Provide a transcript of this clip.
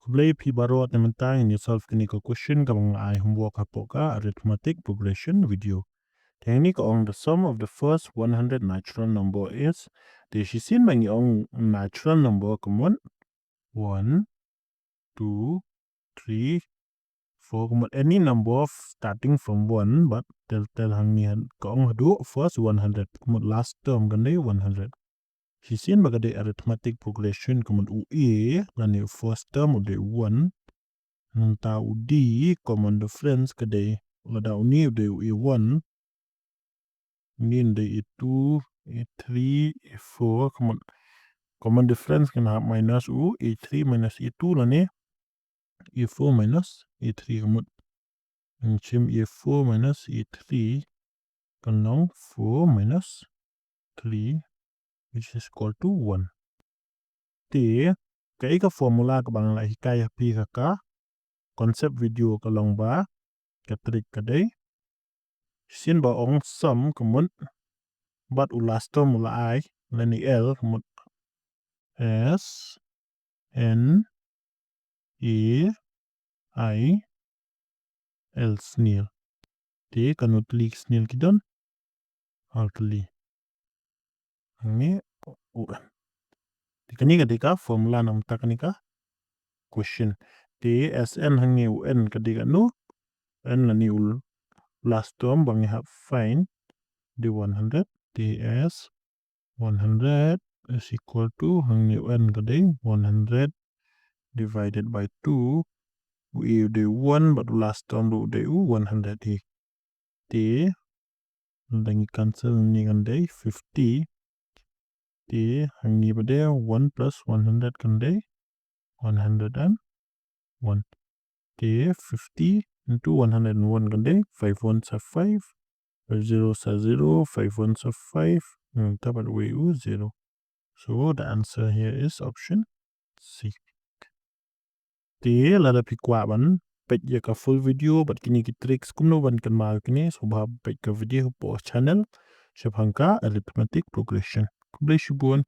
Kublai pi baro at naman in yourself kini ko question kabang ay homework hapo ka arithmetic progression video. Technique on the sum of the first 100 natural number is the shisin bang yung natural number kumon 1, 2, 3, 4 kumon any number starting from 1 but tel hangian kong hadu first 100 kumon last term gande 100. Shisin bagade arithmetic progression kumon UE lani first term ude 1 nanta udi common difference kade lada uni ude UE1 nin de E2 E3 E4 common difference can have minus u E3 minus E2 lani E4 minus E3 kumon chim E4 minus E3 kanong 4 minus 3 which is equal to 1. T kaya ka formula ka bang la hikaya pi ka concept video ka long ba ka trick ka day sin ba ong sum kumon but ulas to mula I lani L kumon S N E I L snil T kanut lik snil kidon altli ini Tikani ka formula nam takanika question T S N hangi UN kadika no N lani ul last term bang have find the 100 TS 100 is equal to hangi N kading 100 divided by 2 we do 1 but last term do de 100 T then cancel ni kande 50 T hangi bade 1 plus 100 kande 101 T 50 into 101 kande 5 ones are 5 5 zeros are 0 5 ones are 5 tabat way 0 so the answer here is option C. T lada pikwa ban pet ya ka full video but kini ki tricks kumno ban kan ma kini so bha pet ka video po channel shaphanka arithmetic progression kublai shubun